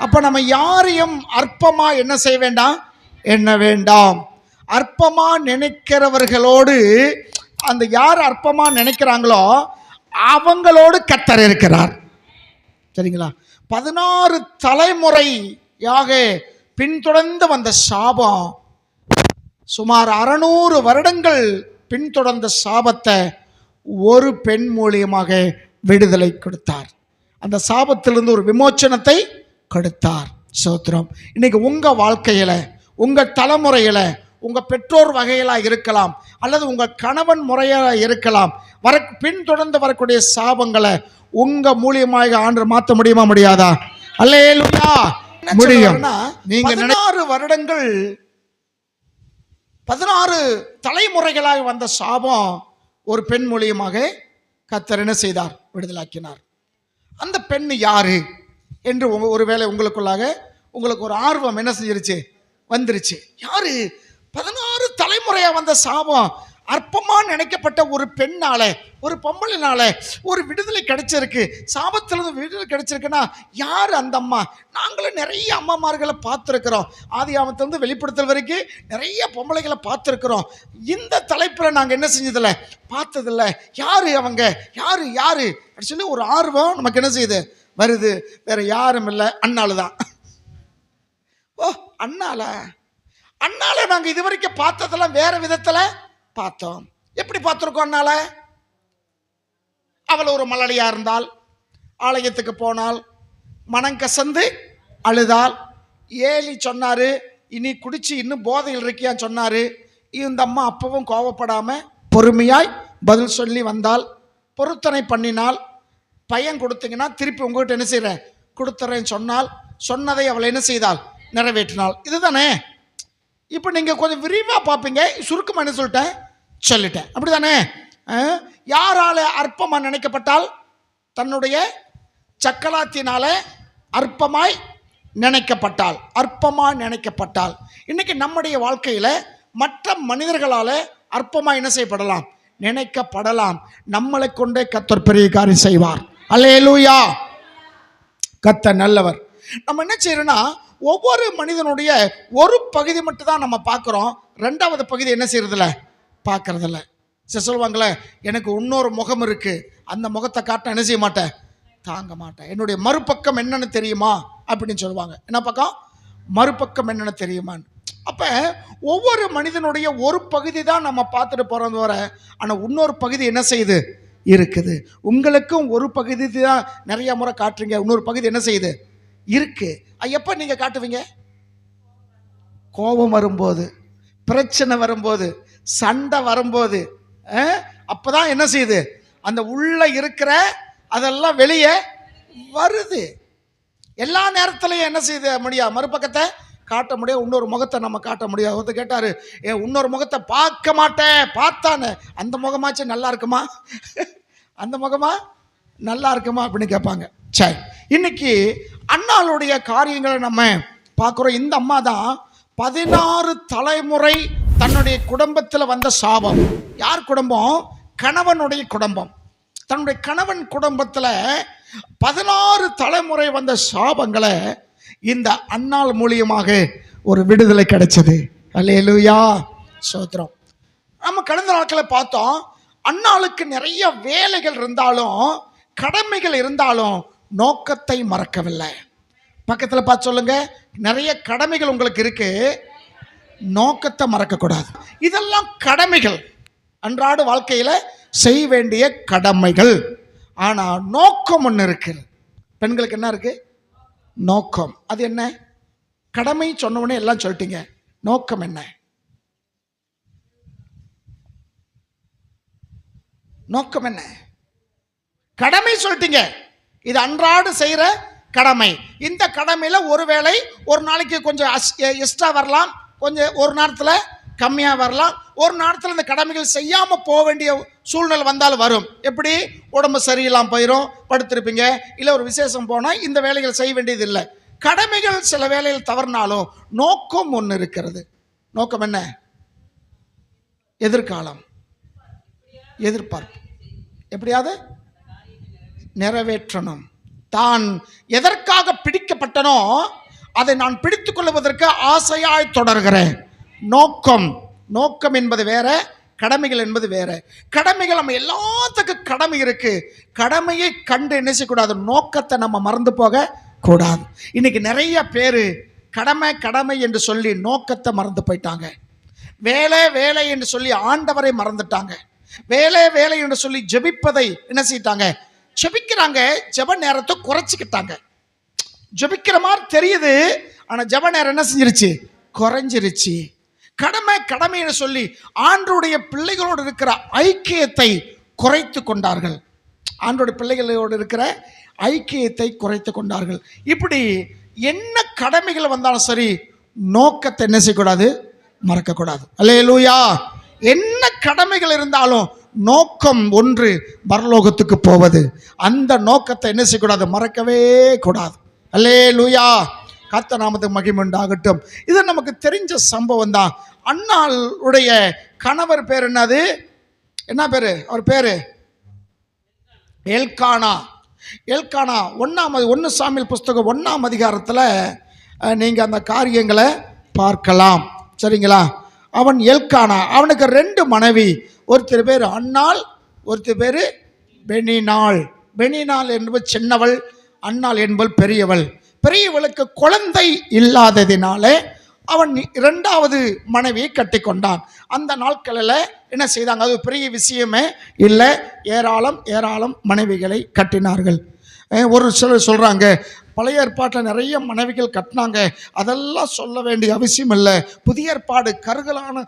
அப்ப நம்ம யாரையும் அற்பமா என்ன செய்ய வேண்டாம், எண்ண வேண்டாம். அற்பமா நினைக்கிறவர்களோடு, அந்த யார் அற்பமா நினைக்கிறாங்களோ அவங்களோடு கர்த்தர் இருக்கிறார். சரிங்களா? 16 தலைமுறையாக பின்தொடர்ந்து வந்த சாபம், சுமார் 600 வருடங்கள் பின்தொடர்ந்த சாபத்தை ஒரு பெண் மூலியமாக விடுதலை கொடுத்தார். அந்த சாபத்திலிருந்து ஒரு விமோச்சனத்தை கொடுத்தார். ஸ்தோத்திரம். இன்னைக்கு உங்க வாழ்க்கையில, உங்க தலைமுறையில, உங்க பெற்றோர் வகையிலா இருக்கலாம், அல்லது உங்க கணவன் முறையில இருக்கலாம், பின்தொடர்ந்து வரக்கூடிய சாபங்களை உங்க மூலியமாக ஆண்டவர் மாற்ற முடியுமா, முடியாதா? அல்லேலூயா, முடியும். நீங்க 16 வருடங்கள் 16 தலைமுறைகளாக வந்த சாபம் ஒரு பெண் மூலியமாக கர்த்தர் என்ன செய்தார், விடுதலாக்கினார். அந்த பெண் யாரு என்று ஒருவேளை உங்களுக்குள்ளாக உங்களுக்கு ஒரு ஆர்வம் என்ன செஞ்சிருச்சு, வந்துருச்சு. யாரு? 16 தலைமுறையா வந்த சாபம், அற்பமா நினைக்கப்பட்ட ஒரு பெண்ணால, ஒரு பொம்பளைனால ஒரு விடுதலை கிடைச்சிருக்கு. சாபத்திலிருந்து விடுதலை கிடைச்சிருக்குன்னா யார் அந்த அம்மா? நாங்களும் நிறைய அம்மாமார்களை பார்த்துருக்கிறோம். ஆதியாகமத்திலிருந்து வெளிப்படுத்தல் வரைக்கும் நிறைய பொம்பளைகளை பார்த்துருக்கிறோம். இந்த தலைப்பில் நாங்கள் என்ன செஞ்சதில்லை, பார்த்ததில்லை. யாரு அவங்க, யாரு யாரு அப்படி சொல்லி ஒரு ஆர்வம் நமக்கு என்ன செய்யுது, வருது. வேற யாரும் இல்லை, அண்ணால தான். ஓ, அண்ணால நாங்கள் இது வரைக்கும் பார்த்ததெல்லாம் வேற விதத்தில் பார்த்தோம். எப்படி பார்த்துருக்கோம்? அண்ணால அவள் ஒரு மலடியா இருந்தால், ஆலயத்துக்கு போனால், மனம் கசந்து அழுதாள். ஏலி சொன்னாரு, இனி குடிச்சு இன்னும் போதையில் இருக்கியான்னு சொன்னாரு. இந்த அம்மா அப்பவும் கோவப்படாம பொறுமையாய் பதில் சொல்லி வந்தால், பொருத்தனை பண்ணினால், பையன் கொடுத்தீங்கன்னா திருப்பி உங்ககிட்ட என்ன செய்கிறேன், கொடுத்துறேன்னு சொன்னால், சொன்னதை அவள் என்ன செய்தாள், நிறைவேற்றினாள். இதுதானே. இப்போ நீங்கள் கொஞ்சம் விரிவாக பார்ப்பீங்க. சுருக்கமாக என்ன சொல்லிட்டேன், அப்படி தானே? யாரால அற்பமாக நினைக்கப்பட்டால்? தன்னுடைய சக்கலாத்தினால அற்பமாய் நினைக்கப்பட்டால், அற்பமாய் நினைக்கப்பட்டால். இன்னைக்கு நம்முடைய வாழ்க்கையில் மற்ற மனிதர்களால் அற்பமாய் என்ன செய்யப்படலாம், நினைக்கப்படலாம். நம்மளை கொண்டே கர்த்தர் பெரிய காரியம் செய்வார். அல்லேலூயா, கர்த்தர் நல்லவர். நம்ம என்ன செய்யறோம்னா, ஒவ்வொரு மனிதனுடைய ஒரு பகுதி மட்டும் தான் நம்ம பார்க்குறோம், ரெண்டாவது பகுதி என்ன செய்யறதில்ல, பார்க்கறதில்ல. சொல்லுவாங்களே, எனக்கு இன்னொரு முகம் இருக்கு, அந்த முகத்தை காட்ட என்ன செய்ய மாட்டேன், தாங்க மாட்டேன். என்னுடைய மறுபக்கம் என்னன்னு தெரியுமா அப்படின்னு சொல்லுவாங்க. என்ன பக்கம்? மறுபக்கம் என்னன்னு தெரியுமான்னு. அப்போ ஒவ்வொரு மனிதனுடைய ஒரு பகுதி தான் நம்ம பார்த்துட்டு போகிறது வர, ஆனால் இன்னொரு பகுதி என்ன செய்யுது, இருக்குது. உங்களுக்கும் ஒரு பகுதி தான் நிறைய முறை காட்டுறீங்க, இன்னொரு பகுதி என்ன செய்யுது, இருக்கு. எப்போ நீங்கள் காட்டுவீங்க? கோபம் வரும்போது, பிரச்சனை வரும்போது, சண்டை வரும்போது, அப்போதான் என்ன செய்யுது, அந்த உள்ள இருக்கிற அதெல்லாம் வெளியே வருது. எல்லா நேரத்திலையும் என்ன செய்ய முடியாது, மறுபக்கத்தை காட்ட முடியாது, இன்னொரு முகத்தை நம்ம காட்ட முடியாது. ஒருத்தர் கேட்டார், இன்னொரு முகத்தை பார்க்க மாட்டேன், பார்த்தானே அந்த முகமாச்சும் நல்லா இருக்குமா, அந்த முகமா நல்லா இருக்குமா அப்படின்னு கேட்பாங்க. சரி, இன்னைக்கு அண்ணாளுடைய காரியங்களை நம்ம பார்க்குறோம். இந்த அம்மா தான் 16 தலைமுறை தன்னுடைய குடும்பத்தில் வந்த சாபம். யார் குடும்பம்? கணவனுடைய குடும்பம். தன்னுடைய கணவன் குடும்பத்தில் 16 தலைமுறை வந்த சாபங்களை இந்த அன்னாள் மூலியமாக ஒரு விடுதலை கிடைச்சது. அல்லேலூயா, ஸ்தோத்திரம். நம்ம கடந்த நாட்களில் பார்த்தோம், அன்னாளுக்கு நிறைய வேலைகள் இருந்தாலும், கடமைகள் இருந்தாலும் நோக்கத்தை மறக்கவில்லை. பக்கத்தில் பார்த்து சொல்லுங்க, நிறைய கடமைகள் உங்களுக்கு இருக்கு, நோக்கத்தை மறக்கக்கூடாது. இதெல்லாம் கடமைகள், அன்றாட வாழ்க்கையில் செய்ய வேண்டிய கடமைகள். ஆனால் நோக்கம் ஒன்று இருக்கு. பெண்களுக்கு என்ன இருக்கு? நோக்கம். அது என்ன? கடமை சொன்ன உடனே எல்லாம் சொல்லிட்டீங்க, நோக்கம் என்ன? நோக்கம் என்ன? கடமை சொல்லிட்டீங்க, இது அன்றாட செய்கிற கடமை. இந்த கடமையில் ஒருவேளை ஒரு நாளைக்கு கொஞ்சம் எக்ஸ்ட்ரா வரலாம், கொஞ்சம் ஒரு நேரத்தில் கம்மியாக வரலாம், ஒரு நேரத்தில் இந்த கடமைகள் செய்யாமல் போக வேண்டிய சூழ்நிலை வந்தாலும் வரும். எப்படி? உடம்பு சரியில்லாமல் போயிடும், படுத்திருப்பீங்க, இல்லை ஒரு விசேஷம் போனால் இந்த வேலைகள் செய்ய வேண்டியது இல்லை. கடமைகள் சில வேலைகள் தவறினாலும் நோக்கம் ஒன்று இருக்கிறது. நோக்கம் என்ன? எதிர்காலம், எதிர்பார்ப்பு, எப்படியாவது நிறைவேற்றணும். தான் எதற்காக பிடிக்க அழைக்கப்பட்டனோ அதை நான் பிடித்துக் கொள்வதற்கு ஆசையாய் தொடர்கிறேன். நோக்கம், நோக்கம் என்பது வேற, கடமைகள் என்பது வேற. கடமைகள் நம்ம எல்லாத்துக்கும் கடமை இருக்கு. கடமையை கண்டு என்ன செய்யக்கூடாது, நோக்கத்தை நம்ம மறந்து போக கூடாது. இன்னைக்கு நிறைய பேர் கடமை கடமை என்று சொல்லி நோக்கத்தை மறந்து போயிட்டாங்க. வேலை வேலை என்று சொல்லி ஆண்டவரை மறந்துட்டாங்க. வேலை வேலை என்று சொல்லி ஜெபிப்பதை என்ன செய்யிட்டாங்க, ஜெபிக்கிறாங்க, ஜெப நேரத்தை குறைச்சிக்கிட்டாங்க. ஜெபிக்கிற மாதிரி தெரியுது, ஆனா ஜெப நேரம் என்ன செஞ்சிருச்சு, குறைஞ்சிருச்சு. கடமை கடமைன்னு சொல்லி ஆண்டவருடைய பிள்ளைகளோடு இருக்கிற ஐக்கியத்தை குறைத்து கொண்டார்கள். ஆண்டவருடைய பிள்ளைகளோடு இருக்கிற ஐக்கியத்தை குறைத்து கொண்டார்கள். இப்படி என்ன கடமைகள் வந்தாலும் சரி, நோக்கத்தை என்ன செய்யக்கூடாது, மறக்கக்கூடாது. அல்லேலூயா. என்ன கடமைகள் இருந்தாலும் நோக்கம் ஒன்று, பரலோகத்துக்கு போவது. அந்த நோக்கத்தை என்ன செய்யக்கூடாது, மறக்கவே கூடாது. அல்லேலூயா. கர்த்தர் நாமத்துக்கு மகிமை உண்டாகட்டும். இது நமக்கு தெரிஞ்ச சம்பவம் தான். அன்னாளுடைய கணவர் பேர் என்னது, என்ன பேரு, அவர் பேரு எல்கானா. எல்கானா 1 சாமுவேல் புஸ்தகம் 1ஆம் அதிகாரத்தில் நீங்கள் அந்த காரியங்களை பார்க்கலாம். சரிங்களா? அவன் எல்கானா, அவனுக்கு 2 மனைவி. ஒருத்தர் பேர் அன்னாள், ஒருத்தர் பேர் பெனினாள். பெனினாள் என்பது சின்னவள், அன்னாள் என்பது பெரியவள். பெரியவளுக்கு குழந்தை இல்லாததினாலே அவன் 2வது மனைவியை கட்டி கொண்டான். அந்த நாட்களில் என்ன செய்தாங்க, அது பெரிய விஷயமே இல்லை, ஏராளம் ஏராளம் மனைவிகளை கட்டினார்கள். ஒரு சிலர் சொல்கிறாங்க, பழைய ஏற்பாட்டில் நிறைய மனைவிகள் கட்டினாங்க, அதெல்லாம் சொல்ல வேண்டிய அவசியம் இல்லை, புதிய ஏற்பாடு கருகலான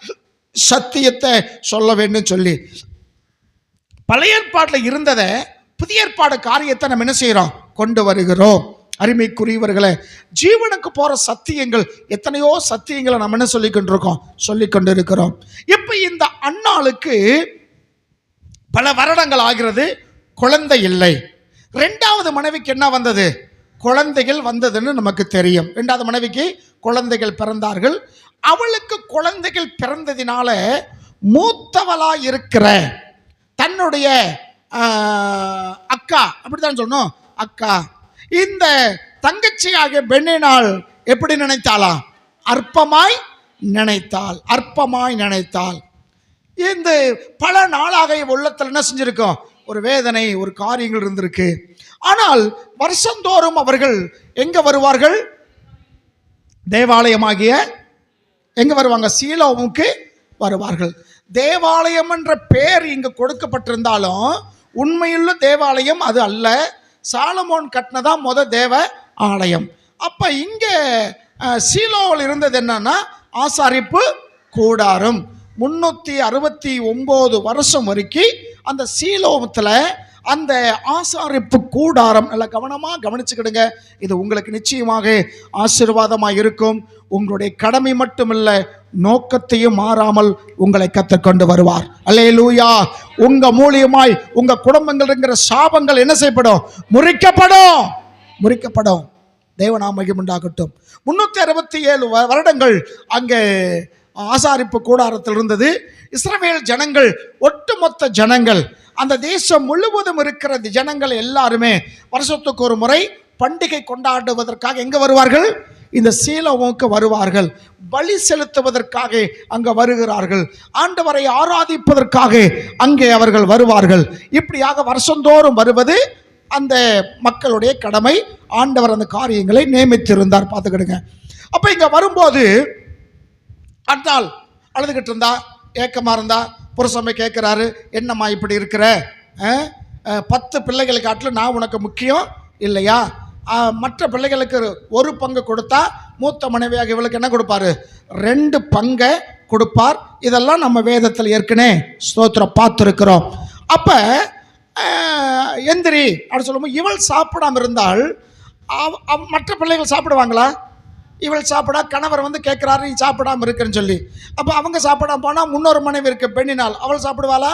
சத்தியத்தை சொல்ல வேண்டும் சொல்லி பழைய ஏற்பாட்டில் இருந்ததை புதிய ஏற்பாடு காரியத்தை நம்ம என்ன செய்கிறோம், கொண்டு வருகிறோம். அருமைக்குரியவர்களே, ஜீவனுக்கு போகிற சத்தியங்கள், எத்தனையோ சத்தியங்களை நம்ம என்ன சொல்லிக் கொண்டிருக்கிறோம். இப்போ இந்த அன்னாளுக்கு பல வருடங்கள் ஆகிறது, குழந்தை இல்லை. 2வது மனைவிக்கு என்ன வந்தது, குழந்தைகள் வந்ததுன்னு நமக்கு தெரியும். 2வது மனைவிக்கு குழந்தைகள் பிறந்தார்கள். அவளுக்கு குழந்தைகள் பிறந்ததினால மூத்தவளாக இருக்கிற தன்னுடைய அக்கா, அப்படித்தான் சொல்லணும், அக்கா, இந்த தங்கச்சியாக பெண்ணினாள் எப்படி நினைத்தாளா, அற்பமாய் நினைத்தாள், அற்பமாய் நினைத்தாள். இந்த பல நாளாக உள்ளத்தில் என்ன செஞ்சிருக்கோம், ஒரு வேதனை, ஒரு காரியங்கள் இருந்திருக்கு. ஆனால் வருஷந்தோறும் அவர்கள் எங்க வருவார்கள், தேவாலயமாகிய எங்க வருவாங்க, சீலோவுக்கு வருவார்கள். தேவாலயம் என்ற பெயர் இங்கு கொடுக்கப்பட்டிருந்தாலும் உண்மையுள்ள தேவாலயம் அது அல்ல. சாலமோன் கட்டினதான் தேவ ஆலயம். அப்ப இங்க சீலோவில் இருந்தது என்னன்னா ஆசாரிப்பு கூடாரம். 369 வருஷம் வரைக்கும் அந்த சீலோவத்தில் அந்த ஆசாரிப்பு கூடாரம், நல்ல கவனமாக கவனிச்சுக்கிடுங்க, இது உங்களுக்கு நிச்சயமாக ஆசீர்வாதமாக இருக்கும். உங்களுடைய கடமை மட்டுமில்ல, நோக்கத்தையும் மாறாமல் உங்களை கற்றுக்கொண்டு வருவார். அல்லேலூயா. உங்க மூலியமாய் உங்க குடும்பங்கள் இருக்கிற சாபங்கள் என்ன செய்யப்படும், முறிக்கப்படும். தேவநாம மகிமை உண்டாகட்டும். 367 வருடங்கள் அங்கே ஆசாரிப்பு கூடாரத்தில் இருந்தது. இஸ்ரவேல் ஜனங்கள், ஒட்டுமொத்த ஜனங்கள், அந்த தேசம் முழுவதும் இருக்கிற ஜனங்கள் எல்லாருமே வருஷத்துக்கு ஒரு முறை பண்டிகை கொண்டாடுவதற்காக எங்க வருவார்கள், இந்த சீலோவுக்கு வருவார்கள். பலி செலுத்துவதற்காக அங்க வருகிறார்கள். ஆண்டவரை ஆராதிப்பதற்காக அங்கே அவர்கள் வருவார்கள். இப்படியாக வருஷந்தோறும் வருவது அந்த மக்களுடைய கடமை. ஆண்டவர் அந்த காரியங்களை நியமித்திருந்தார். பார்த்துக்கிடுங்க. அப்ப இங்க வரும்போது அந்தாள் அழுதுகிட்டு இருந்தா, ஏக்கமா இருந்தா. புருஷமை கேட்கிறாரு, என்னம்மா இப்படி இருக்கிற, 10 பிள்ளைகளுக்கு காட்டிலும் நான் உனக்கு முக்கியம் இல்லையா, மற்ற பிள்ளைகளுக்கு 1 பங்கு கொடுத்தா மூத்த மனைவியாக இவளுக்கு என்ன கொடுப்பாரு, 2 பங்கை கொடுப்பார். இதெல்லாம் நம்ம வேதத்தில் ஏற்கனவே ஸ்தோத்திரம் பார்த்துருக்கிறோம். அப்ப எந்திரி அப்படின்னு சொல்லும்போது இவள் சாப்பிடாம இருந்தால் மற்ற பிள்ளைகள் சாப்பிடுவாங்களா, இவள் சாப்பிடா. கணவர் கேட்குறாரு, நீ சாப்பிடாம இருக்குன்னு சொல்லி. அப்போ அவங்க சாப்பிடாம போனால் முன்னொரு மனைவி இருக்கு பெண்ணினால், அவள் சாப்பிடுவாளா,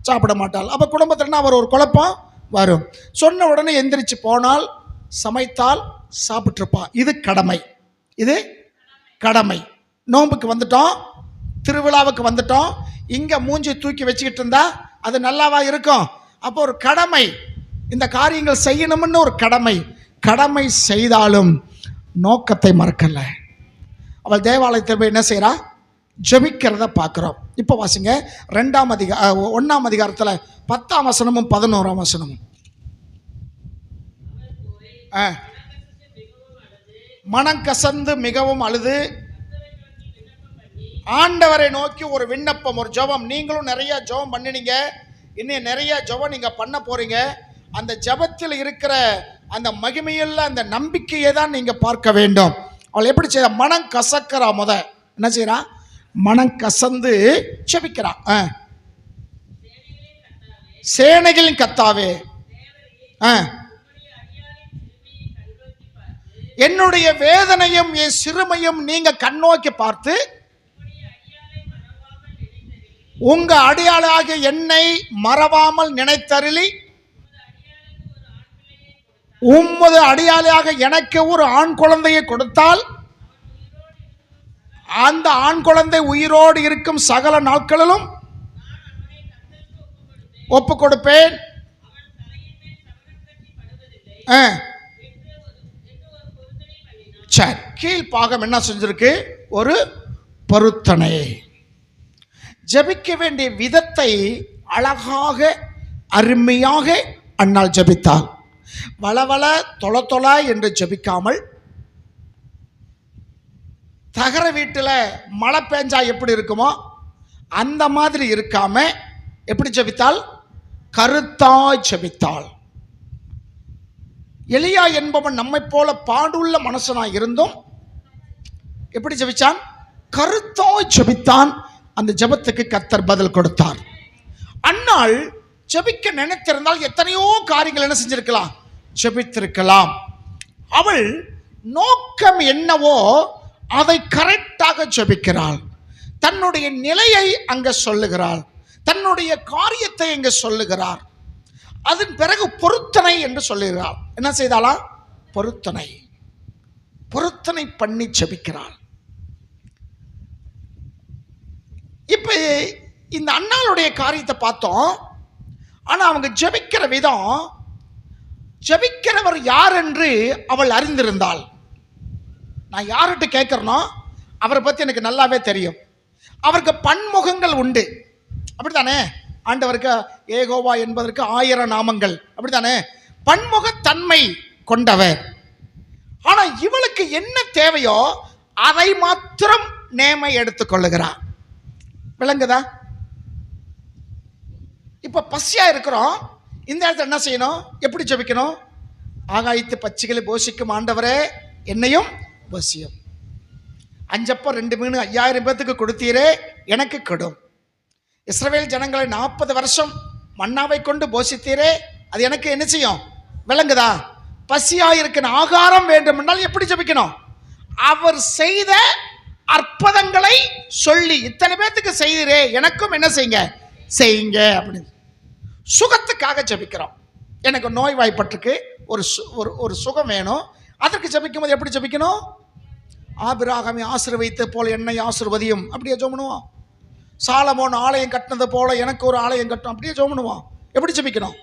சாப்பிட மாட்டாள். அப்போ குடும்பத்தில் அவர் ஒரு குழப்பம் வரும். சொன்ன உடனே எந்திரிச்சு போனால், சமைத்தால் சாப்பிட்ருப்பா. இது கடமை. நோன்புக்கு வந்துட்டோம், திருவிழாவுக்கு வந்துட்டோம், இங்கே மூஞ்சி தூக்கி வச்சுக்கிட்டு இருந்தா அது நல்லாவா இருக்கும்? அப்போ ஒரு கடமை, இந்த காரியங்கள் செய்யணும்னு ஒரு கடமை செய்தாலும் நோக்கத்தை மறக்கல. அவள் தேவாலயத்தில் போய் என்ன செய்கிறா? ஜெபிக்கிறத பார்க்குறோம். இப்போ வாசிங்க 1ஆம் அதிகாரத்தில் 10ஆம் வசனமும் 11ஆம் வசனமும். மனம் கசந்து மிகவும் அழுது ஆண்டவரை நோக்கி ஒரு விண்ணப்பம், ஒரு ஜெபம். நீங்களும் நிறைய ஜெபம் பண்ணினீங்க, இன்னும் நிறைய ஜெபம் நீங்க பண்ண போறீங்க. அந்த ஜெபத்தில் இருக்கிற அந்த மகிமையுள்ள அந்த நம்பிக்கையை தான் நீங்க பார்க்க வேண்டும். அவள் எப்படி செய்ய? மனம் கசக்கிறா. என்ன செய்யறா? மனம் கசந்து ஜெபிக்கிறா. சேனைகளின் கர்த்தாவே, என்னுடைய வேதனையும் என் சிறுமையும் நீங்க கண்ணோக்கி பார்த்து உங்க அடியாளாக என்னை மறவாமல் நினைத்தருளி உம்மது அடியாளாக எனக்கு ஒரு ஆண் குழந்தையை கொடுத்தால் அந்த ஆண் குழந்தை உயிரோடு இருக்கும் சகல நாட்களிலும் ஒப்பு கொடுப்பேன். சரி, கீழ்ப்பாகம் என்ன செஞ்சிருக்கு? ஒரு பொருத்தனை. ஜபிக்க வேண்டிய விதத்தை அழகாக அருமையாக அன்னாள் ஜபித்தாள். வளவள தொள என்று ஜபிக்காமல், தகர வீட்டில் மழை பெஞ்சா எப்படி இருக்குமோ அந்த மாதிரி இருக்காம எப்படி ஜபித்தாள்? கருத்தாய் ஜபித்தாள். எலியா என்பவன் நம்மை போல பாடுள்ள மனுஷனாய் இருந்தும் எப்படி ஜபிச்சான்? கருத்தாய் ஜபித்தான். அந்த ஜபத்துக்கு கர்த்தர் பதில் கொடுத்தார். அன்னாள் ஜபிக்க நினைத்திருந்தால் எத்தனையோ காரியங்கள் என்ன செஞ்சிருக்கலாம்? ஜபித்திருக்கலாம். அவள் நோக்கம் என்னவோ அதை கரெக்டாக ஜபிக்கிறாள். தன்னுடைய நிலையை அங்க சொல்லுகிறாள், தன்னுடைய காரியத்தை இங்க சொல்லுகிறார். அதன் பிறகு பொருத்தனை என்று சொல்லுகிறாள். என்ன செய்தாளா? பொருத்தனை பண்ணி ஜபிக்கிறாள். இப்ப இந்த அன்னாளுடைய காரியத்தை பார்த்தோம். ஆனா அவங்க ஜபிக்கிற விதம், ஜபிக்கிறவர் யார் என்று அவள் அறிந்திருந்தாள். நான் யார்கிட்ட கேட்கிறனோ அவரை பத்தி எனக்கு நல்லாவே தெரியும். அவருக்கு பன்முகங்கள் உண்டு, அப்படித்தானே? ஆண்டவருக்கு ஏகோவா என்பதற்கு 1000 நாமங்கள், அப்படித்தானே? பன்முகத்தன்மை கொண்டவர். ஆனா இவளுக்கு என்ன தேவையோ அதை மாத்திரம் நேமை எடுத்துக்கொள்ளுகிறார். விளங்குதா? இப்ப பசியா இருக்கிறோம், இந்த இடத்துல என்ன செய்யணும்? எப்படி ஜெபிக்கணும்? ஆகாயத்து பட்சிகளை போஷிக்கும் ஆண்டவரே என்னையும் போஷியும். 5 அப்பம் 2 மீன் 5000 பேத்துக்கு கொடுத்தீரே, எனக்கு கொடும். இஸ்ரவேல் ஜனங்களை 40 வருஷம் மன்னாவை கொண்டு போஷித்தீரே, அது எனக்கு என்ன செய்யும்? விளங்குதா? பசியா இருக்கிற ஆகாரம் வேண்டும் என்றால் எப்படி ஜெபிக்கணும்? அவர் செய்த அற்புதங்களை சொல்லி, இத்தனை பேத்துக்கு செய்கிறே, எனக்கும் என்ன செய்யுங்க அப்படின்னு. சுகத்துக்காக ஜெபிக்கிறோம். எனக்கு நோய் வாய்ப்பட்டிருக்கு, ஒரு சுகம் வேணும், அதற்கு ஜெபிக்கும் போது எப்படி ஜெபிக்கணும்? ஆபிரகாமை ஆசீர்வதித்த போல என்னை ஆசீர்வதியும், அப்படியே ஜெபணுவோம். சாலமோன் ஆலயம் கட்டினது போல எனக்கு ஒரு ஆலயம் கட்டும், அப்படியே ஜெபணுவோம். எப்படி ஜெபிக்கணும்?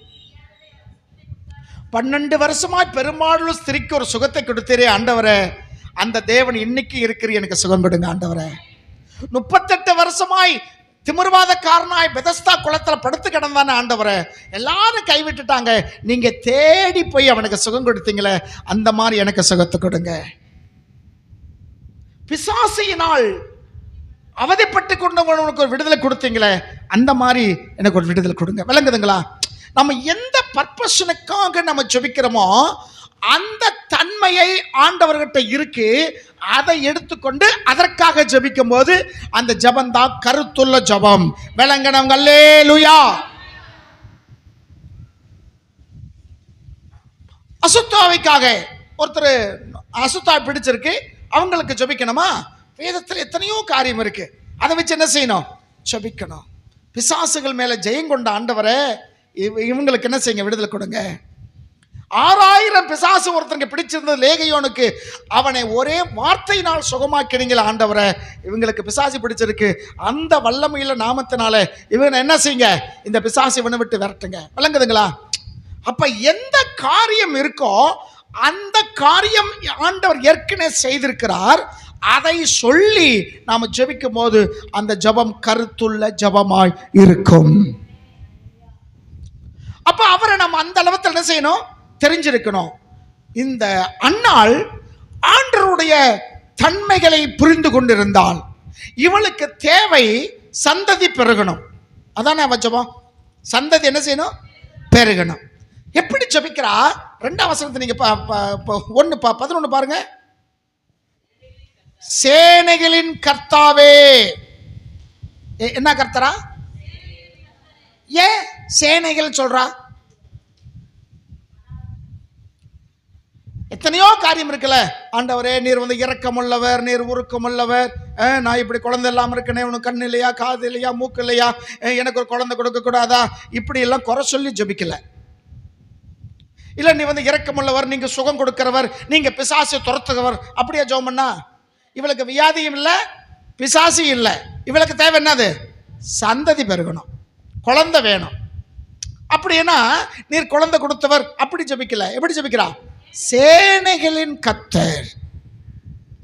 12 வருஷமாய் பெரும்பாலும் ஸ்திரிக்கு ஒரு சுகத்தை கொடுத்தீரே ஆண்டவரே, அந்த தேவன் இன்னைக்கு இருக்கிற எனக்கு சுகம் கொடுங்க ஆண்டவரே. 38 வருஷமாய் திமிர்வாதக்காரனாய் பெதஸ்தா குளத்துல படுத்து கிடந்தானே ஆண்டவரே, எல்லாரும் கைவிட்டுட்டாங்க, நீங்க தேடி போய் அவனுக்கு சுகம் கொடுத்தீங்களே, அந்த மாதிரி எனக்கு சுகத்தை கொடுங்க. பிசாசியினால் அவதிப்பட்டு கொண்டவனுக்கு ஒரு விடுதலை கொடுத்தீங்களே, அந்த மாதிரி எனக்கு ஒரு விடுதலை கொடுங்க. விளங்குதுங்களா? நம்ம எந்த பர்பஷனுக்காக நம்ம ஜெபிக்கிறோமோ அந்த தன்மையை ஆண்டவர்கிட்ட இருக்கு, அதை எடுத்துக்கொண்டு அதற்காக ஜெபிக்கும் போது அந்த ஜெபம் தான் கருத்துள்ள ஜெபம். விளங்கணும்? அல்லேலூயா. அசுத்தாவிக்காக ஒருத்தர் அசுத்தாவை பிடிச்சிருக்கு, அவங்களுக்கு ஜெபிக்கணுமா? வேதத்தில் எத்தனையோ காரியம் இருக்கு, அதை வச்சு என்ன செய்யணும்? ஜெபிக்கணும். பிசாசுகள் மேல ஜெயம் கொண்ட ஆண்டவரே, இவங்களுக்கு என்ன செய்யுங்க? விடுதலை கொடுங்க. 6000 பிசாசு ஒருத்தருக்கு பிடிச்சிருந்தது லேகியோனுக்கு, அவனை ஒரே வார்த்தையினால் சுகமாக்கினீங்களா ஆண்டவரே, இவங்களுக்கு பிசாசு பிடிச்சிருக்கு, அந்த வல்லமையில நாமத்தினால இவனை என்ன செய்யுங்க? இந்த பிசாசு இவனை விட்டு விரட்டுங்க. விளங்குதுங்களா? அப்ப எந்த காரியம் இருக்கோ அந்த காரியம் ஆண்டவர் ஏற்கனவே செய்திருக்கிறார். அதை சொல்லி நாம ஜெபிக்கும் போது அந்த ஜெபம் கருத்துள்ள ஜெபமாய் இருக்கும். அப்ப அவரை நம்ம அந்த அளவுக்கு என்ன செய்யணும், தெரிஞ்சிருக்கணும். இந்த அன்னாள் ஆண்டவருடைய தன்மைகளை புரிந்து கொண்டிருந்தால் இவளுக்கு தேவை சந்ததி பெருகணும். அதானே அவ ஜெபம், சந்ததி என்ன செய்யணும், பெருகணும். எப்படி ஜெபிக்கிறா? 2ஆம் வசனத்தை நீங்க 1:11 பாருங்க. சேனைகளின் கர்த்தாவே. என்ன கர்த்தரா? ஏன் சேனைகள் சொல்றா? எத்தனையோ காரியம் இருக்குல்ல. ஆண்டவரே, நீர் வந்து இரக்கமுள்ளவர், நீர் உருக்கமுள்ளவர், நான் இப்படி குழந்தை இல்லாம இருக்கனே, உனக்கு கண்ணு இல்லையா, காது இல்லையா, மூக்கு இல்லையா, எனக்கு ஒரு குழந்தை கொடுக்க கூடாதா, இப்படி எல்லாம் குறை சொல்லி ஜெபிக்கல. இல்ல நீ வந்து இரக்கமுள்ளவர், நீங்க சுகம் கொடுக்கிறவர், நீங்க பிசாசை துரத்துகிறவர், அப்படியே ஜெபம் பண்ணா? இவளுக்கு வியாதியும் இல்லை, பிசாசி இல்லை. இவளுக்கு தேவை என்னது? சந்ததி பெருகணும், குழந்தை வேணும். அப்படின்னா நீர் குழந்தை கொடுத்தவர், அப்படி ஜெபிக்கல. எப்படி ஜெபிக்கிறா? சேனைகளின் கர்த்தர்,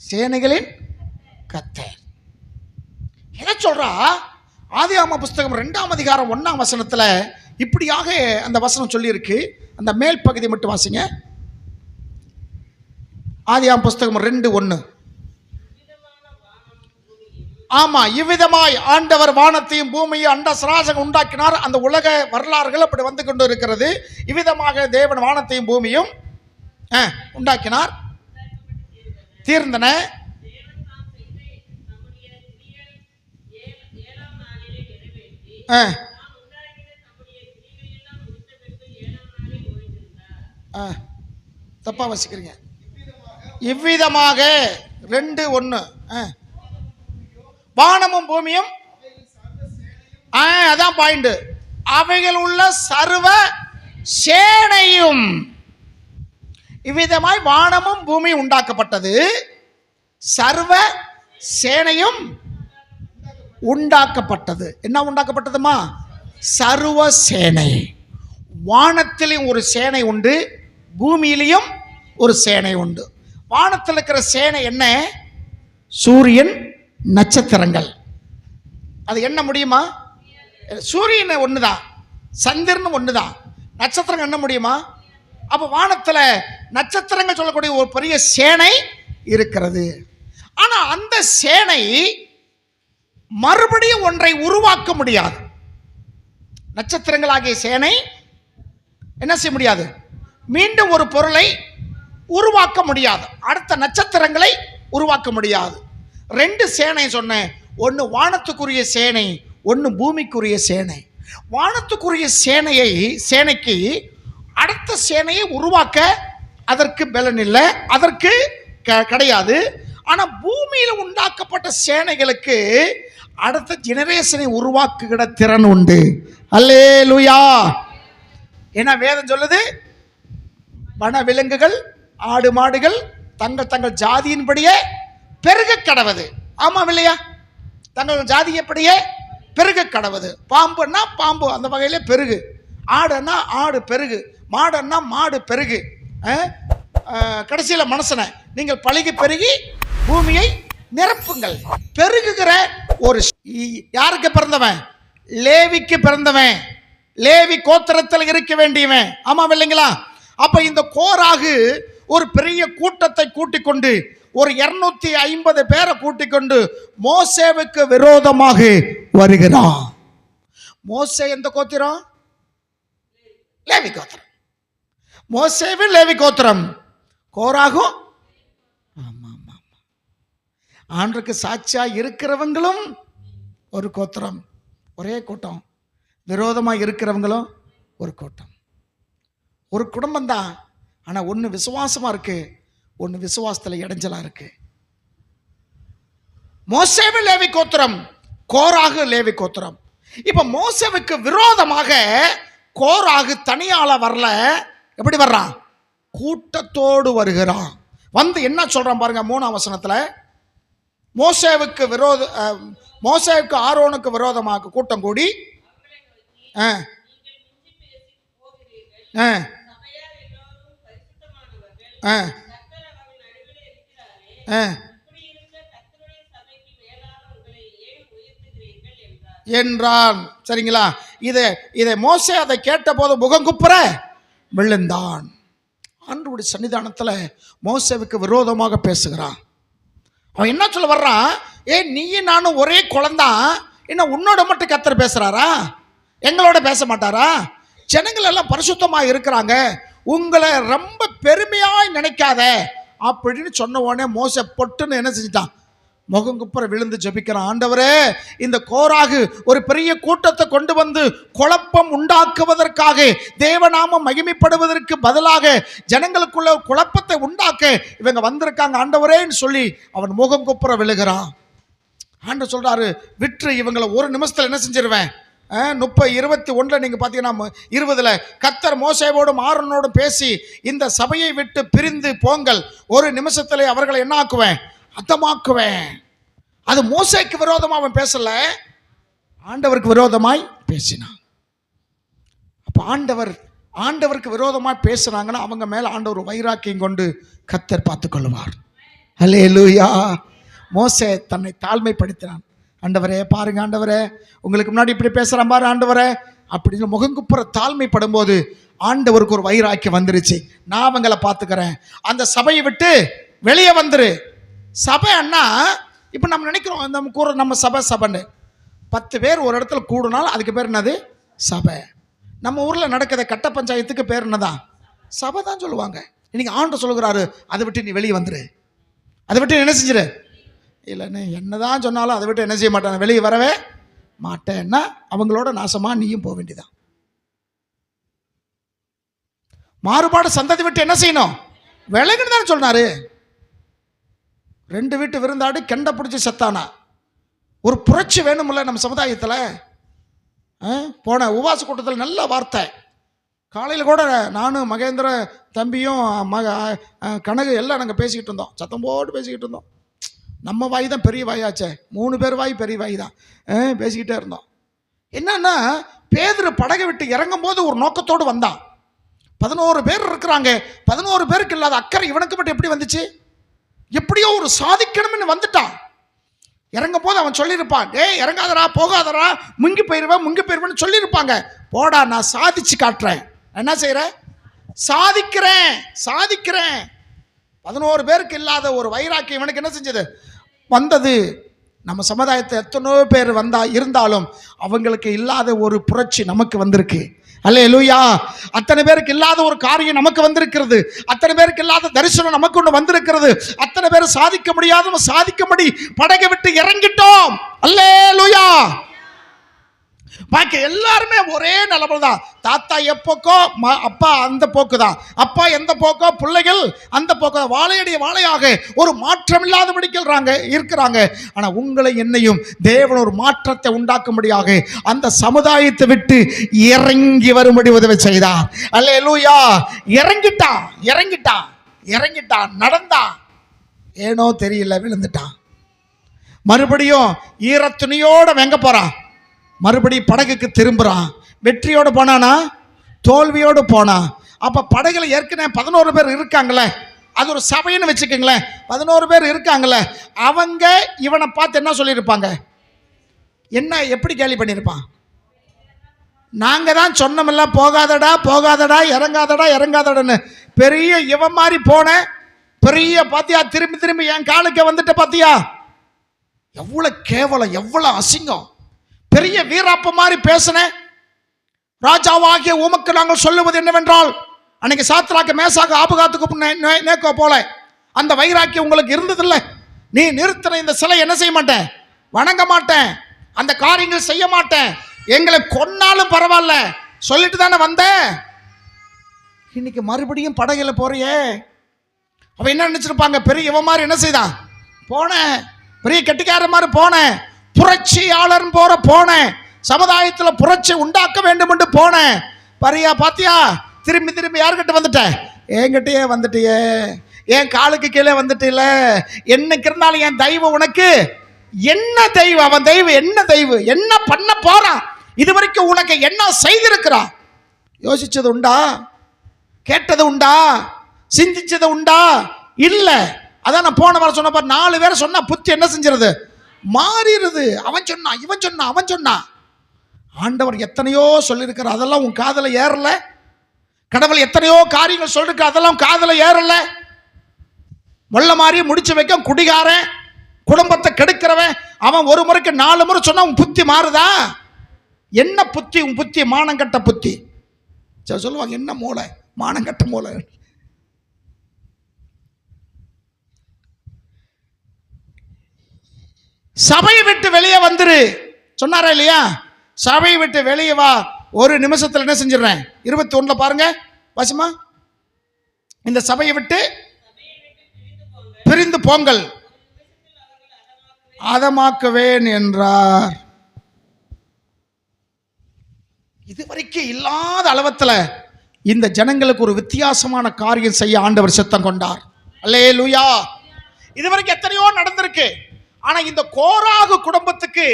சேனைகளின் கர்த்தர். என்ன சொல்றா? ஆதியாகம புஸ்தகம் 2ஆம் அதிகாரம் 1ஆம் வசனத்துல இப்படியாக அந்த வசனம் சொல்லி இருக்கு. அந்த மேல் பகுதி மட்டும் வாசிங்க. ஆதியாகம புஸ்தகம் 2:1. ஆமா, இவ்விதமாய் ஆண்டவர் வானத்தையும் பூமியையும் அண்ட சராசரம் உண்டாக்கினார். அந்த உலக வரலாறுகள் அப்படி வந்து கொண்டு இருக்கிறது. இவ்விதமாக தேவன் வானத்தையும் பூமியும் உண்டாக்கினார், தீர்ந்தன. தப்பா வசிக்கிறீங்க. இவ்விதமாக 2:1 வானமும் பூமியும், அதான் பாயிண்ட். அவைகள் உள்ள சர்வ சேனையும். இவ்விதமாய் வானமும் பூமியும் உண்டாக்கப்பட்டது, சர்வ சேனையும் உண்டாக்கப்பட்டது. என்ன உண்டாக்கப்பட்டதுமா? சர்வ சேனை. வானத்திலும் ஒரு சேனை உண்டு, பூமியிலையும் ஒரு சேனை உண்டு. வானத்தில் இருக்கிற சேனை என்ன? சூரியன், நட்சத்திரங்கள். அது என்ன முடியுமா? சூரியன் ஒண்ணுதான், சந்திரன் ஒண்ணுதான், நட்சத்திரம் என்ன முடியுமா? அப்ப வானத்துல நட்சத்திரங்கள் சொல்லக்கூடிய ஒரு பெரிய சேனை இருக்கிறது. ஆனா அந்த சேனை மறுபடியும் ஒன்றை உருவாக்க முடியாது. நட்சத்திரங்கள் ஆகிய சேனை என்ன செய்ய முடியாது? மீண்டும் ஒரு பொருளை உருவாக்க முடியாது, அடுத்த நட்சத்திரங்களை உருவாக்க முடியாது. 2 சேனை சொன்னேன். ஒன்று வானத்துக்குரிய சேனை, ஒன்று பூமிக்குரிய சேனை. வானத்துக்குரிய சேனைக்கு அடுத்த சேனையை உருவாக்க அதற்கு பலன் இல்லை, அதற்கு கிடையாது. ஆனால் பூமியில் உண்டாக்கப்பட்ட சேனைகளுக்கு அடுத்த ஜெனரேஷனை உருவாக்குகிற திறன் உண்டு. அல்லேலூயா. ஏன்னா வேதம் சொல்லுது, வன விலங்குகள், ஆடு மாடுகள் தங்கள் தங்கள் ஜாதியின்படியே பெருக கடவது. ஆமாம் இல்லையா? தங்கள் ஜாதியப்படியே பெருக கடவது. பாம்புன்னா பாம்பு அந்த வகையிலே பெருகு, ஆடுன்னா ஆடு பெருகு, மாடுன்னா மாடு பெருகு. கடைசியில் மனுஷனை நீங்கள் பழகி பெருகி பூமியை நிரப்புங்கள். பெருகுகிற ஒரு யாருக்கு பிறந்தவன்? லேவிக்கு பிறந்தவன், லேவி கோத்திரத்தில் இருக்க வேண்டியவன். ஆமாம் இல்லைங்களா? அப்ப இந்த கோராகு ஒரு பெரிய கூட்டத்தை கூட்டிக் கொண்டு, ஒரு 250 பேரை கூட்டிக் கொண்டு மோசேவுக்கு விரோதமாக வருகிறான். மோசே எந்த கோத்திரம்? லேவி கோத்திரம். மோசேவு லேவி கோத்திரம், கோராகும் ஆண்டுக்கு சாட்சியா இருக்கிறவங்களும் ஒரு கோத்திரம், ஒரே கூட்டம். விரோதமாக இருக்கிறவங்களும் ஒரு கூட்டம், ஒரு குடும்பம் தான். ஆனால் ஒன்று விசுவாசமா இருக்கு, ஒன்று விசுவாசத்தில் இடைஞ்சலா இருக்கு. மோசேவு லேவி கோத்திரம், கோராகு லேவி கோத்திரம். இப்ப மோசேவுக்கு விரோதமாக கோராகு தனியால வரல. எப்படி வர்றான்? கூட்டத்தோடு வருகிறான். வந்து என்ன சொல்றான் பாருங்க 3ஆம் வசனத்துல. மோசேவுக்கு ஆரோனுக்கு விரோதமாக கூட்டம் கூடி ஆ ஆ என்றான். சரிங்களா? இதை மோசே அதை கேட்ட போது முகங்குப்புற விழுந்தான். ஆண்டவருடைய சன்னிதானத்தில் மோசேவுக்கு விரோதமாக பேசுகிறான். அவன் என்ன சொல்ல வர்றான்? நீயும் நானும் ஒரே குழந்தான், என்ன உன்னோட மட்டும் கர்த்தர் பேசுறாரா? எங்களோட பேச மாட்டாரா? ஜனங்கள் எல்லாம் பரிசுத்தமாக இருக்கிறாங்க, உங்களை ரொம்ப பெருமையாய் நினைக்காத அப்படின்னு சொன்ன உடனே மோசே பொட்டுன்னு என்ன செஞ்சிட்டான்? முகங்குப்புற விழுந்து ஜெபிக்கிறான். ஆண்டவரே, இந்த கோராகு ஒரு பெரிய கூட்டத்தை கொண்டு வந்து குழப்பம் உண்டாக்குவதற்காக, தேவநாமம் மகிமைப்படுவதற்கு பதிலாக ஜனங்களுக்குள்ள குழப்பத்தை உண்டாக்க இவங்க வந்திருக்காங்க ஆண்டவரேன்னு சொல்லி அவன் முகங்குப்புற விழுகிறான். ஆண்டவர் சொல்றாரு, விற்று இவங்களை ஒரு நிமிஷத்தில் என்ன செஞ்சிருவேன்? 30:21 நீங்க பார்த்தீங்கன்னா 20 கர்த்தர் மோசேவோடும் ஆரோனோடும் பேசி, இந்த சபையை விட்டு பிரிந்து போங்கள், ஒரு நிமிஷத்திலே அவர்களை என்ன ஆக்குவேன்? அத்தமாக்குவேன். அது மோசேக்கு விரோதமாக அவன் பேசல, ஆண்டவருக்கு விரோதமாய் பேசினான். அப்ப ஆண்டவருக்கு விரோதமாய் பேசுறாங்கன்னா அவங்க மேல ஆண்டவர் வைராக்கியம் கொண்டு கர்த்தர் பார்த்துக் கொள்வார். அல்லேலூயா. மோசே தன்னை தாழ்மைப்படுத்தினான். ஆண்டவரே பாருங்க, ஆண்டவரே உங்களுக்கு முன்னாடி இப்படி பேசுறான் பாரு ஆண்டவரே அப்படின்னு முகங்குப்புற தாழ்மைப்படும் போது ஆண்டவருக்கு ஒரு வைராக்கியம் வந்துருச்சு. நான் அவங்களை பார்த்துக்கிறேன், அந்த சபையை விட்டு வெளியே வந்துரு. சபை அண்ணா இப்போ நம்ம நினைக்கிறோம், நம்ம சபைன்னு 10 பேர் ஒரு இடத்துல கூடுனாலும் அதுக்கு பேர் என்னது? சபை. நம்ம ஊரில் நடக்கிற கட்ட பஞ்சாயத்துக்கு பேர் என்னதான்? சபை தான் சொல்லுவாங்க. இன்னைக்கு ஆண்டவர் சொல்லுகிறாரு, அதை விட்டு நீ வெளியே வந்துரு, அதை விட்டு என்ன செஞ்சிரு. இல்லைன்னு என்னதான் சொன்னாலும் அதை விட்டு என்ன செய்ய மாட்டாங்க, வெளியே வரவே மாட்டேன்னா அவங்களோட நாசமா நீயும் போக வேண்டியதான். மாறுபாடு சந்ததி விட்டு என்ன செய்யணும்? விலகுன்னு தான் சொன்னாரு. 2 வீட்டு விருந்தாடு கெண்ட பிடிச்சி செத்தானா. ஒரு புரட்சி வேணும்ல நம்ம சமுதாயத்தில். போன உபவாச கூட்டத்தில் நல்ல வார்த்தை. காலையில் கூட நானும் மகேந்திர தம்பியும் கனகு எல்லாம் நாங்கள் பேசிக்கிட்டு இருந்தோம், சத்தம் போட்டு பேசிக்கிட்டு இருந்தோம். நம்ம வாய் தான் பெரிய வாயாச்சே, 3 பேர் வாய் பெரிய வாய் தான். பேசிக்கிட்டே இருந்தோம். என்னன்னா, பேதுரு படகை விட்டு இறங்கும் போது ஒரு நோக்கத்தோடு வந்தான். 11 பேர் இருக்கிறாங்க, 11 பேருக்கு இல்லாத அக்கறை இவனுக்கு மட்டும் எப்படி வந்துச்சு? எப்படியோ ஒரு சாதிக்கணும்னு வந்துட்டான். இறங்கும் போது அவன் சொல்லியிருப்பான், இறங்காதரா, போகாதரா, முங்கி போயிருவேன்னு சொல்லியிருப்பாங்க. போடா, நான் சாதிச்சு காட்டுறேன். என்ன செய்கிறேன்? சாதிக்கிறேன். 11 பேருக்கு இல்லாத ஒரு வைராக்கியம் இவனுக்கு என்ன செஞ்சது? வந்தது. நம்ம சமுதாயத்தை எத்தனையோ பேர் இருந்தாலும் அவங்களுக்கு இல்லாத ஒரு புரட்சி நமக்கு வந்திருக்கு. அல்லேலூயா. அத்தனை பேருக்கு இல்லாத ஒரு காரியம் நமக்கு வந்திருக்கிறது. அத்தனை பேருக்கு இல்லாத தரிசனம் நமக்கு ஒன்று வந்திருக்கிறது. அத்தனை பேர் சாதிக்க முடியாத சாதிக்கும்படி படகை விட்டு இறங்கிட்டோம். அல்லேலூயா. பாக்கி எல்லாருமே ஒரே நிலைமை தான். தாத்தா எப்போக்கோ அப்பா அந்த போக்கு தான், அப்பா எந்த போக்கோ பிள்ளைகள் அந்த போக்கோ, வாழையடிய வாழையாக ஒரு மாற்றம் இல்லாதபடிக்கிறாங்க இருக்கிறாங்க. ஆனால் உங்களை என்னையும் தேவன் ஒரு மாற்றத்தை உண்டாக்கும்படியாக அந்த சமுதாயத்தை விட்டு இறங்கி வரும்படி உதவி செய்தார். அல்லேலூயா. இறங்கிட்டான், நடந்தான். ஏனோ தெரியல, விழுந்துட்டான். மறுபடியும் ஈரத்துணியோட வெங்க போறான். மறுபடியும் படகுக்கு திரும்புறான். வெற்றியோடு போனானா, தோல்வியோடு போனான். அப்ப படகுல ஏற்கனவே 11 பேர் இருக்காங்களே, அது ஒரு சபைன்னு வச்சுக்கோங்களேன். 11 பேர் இருக்காங்களே, அவங்க இவனை பார்த்து என்ன சொல்லியிருப்பாங்க? என்ன எப்படி கேலி பண்ணியிருப்பான்? நாங்க தான் சொன்னோம்ல, போகாதடா, இறங்காதடான்னு. பெரிய இவன் மாதிரி போன பெரிய பாத்தியா, திரும்பி என் காலுக்கு வந்துட்ட பாத்தியா? எவ்வளவு கேவலம், எவ்வளவு அசிங்கம். பெரிய வீராப்ப மாதிரி பேசின. ராஜாவாகிய உமக்கு நாங்கள் சொல்லுவது என்னவென்றால், அன்னைக்கு சாத்ராக்கு மேசாக்கு ஆபகாத்துக்கு நேக்கோ போல அந்த வைராக்கியம் உங்களுக்கு இருந்ததில்லை. நீ நிறுத்தின இந்த சிலை என்ன செய்ய மாட்டேன், வணங்க மாட்டேன், அந்த காரியங்கள் செய்ய மாட்டேன், எங்களை கொன்னாலும் பரவாயில்ல சொல்லிட்டு தானே வந்த. இன்னைக்கு மறுபடியும் படகுல போறியே. அவ என்ன நினைச்சிருப்பாங்க? பெரிய இவன் மாதிரி என்ன செய்தான்? போனேன், பெரிய கெட்டிக்கார மாதிரி போனேன், புரட்சியாளர் போனேன், சமுதாயத்தில் புரட்சி உண்டாக்க வேண்டும் என்று போனேன். பாத்தியா, திரும்பி யாருக்கிட்ட வந்துட்டேன்? என்கிட்டயே வந்துட்டியே, என் காலுக்கு கீழே வந்துட்டில. என்னைக்கு இருந்தாலும் என் தெய்வம் உனக்கு என்ன தெய்வம்? அவன் தெய்வம் என்ன தெய்வம்? என்ன பண்ண போறான்? இதுவரைக்கும் உனக்கு என்ன செய்திருக்கிறான்? யோசிச்சது உண்டா? கேட்டது உண்டா? சிந்திச்சது உண்டா? இல்ல. அதான் நான் போன வாரம் சொன்ன 4 பேரை சொன்னா புத்தி என்ன செஞ்சிருது? மாறிடுது. அவன் சொன்னான், இவன் சொன்னான், அவன் சொன்னான். ஆண்டவர் எத்தனையோ சொல்லியிருக்கிறார், அதெல்லாம் உன் காதல ஏறல. கடவுள் எத்தனையோ காரியங்கள் சொல்லிருக்க, அதெல்லாம் காதல ஏறல. முள்ள மாதிரி முடிச்சு வைக்க குடிகாரன், குடும்பத்தை கெடுக்கிறவன், அவன் ஒரு முறைக்கு 4 முறை சொன்னா உன் புத்தி மாறுதா? என்ன புத்தி உன் புத்தி? மானங்கட்ட புத்தி. சொல்லுவாங்க என்ன மூளை? மானங்கட்ட மூளை. சபையை விட்டு வெளியே வந்துரு சொன்னாரா இல்லையா? சபையை விட்டு வெளியே வா, ஒரு நிமிஷத்துல என்ன செஞ்சிடறேன்? 21 பாருங்க வாசிமா. இந்த சபையை விட்டு பிரிந்து போங்கள், அதமாக்குவேன் என்றார். இதுவரைக்கும் இல்லாத அளவத்துல இந்த ஜனங்களுக்கு ஒரு வித்தியாசமான காரியம் செய்ய ஆண்டவர் சித்தம் கொண்டார். அல்லேலூயா. இதுவரைக்கும் எத்தனையோ நடந்திருக்கு. ஆனா இந்த கோராகு குடும்பத்துக்கு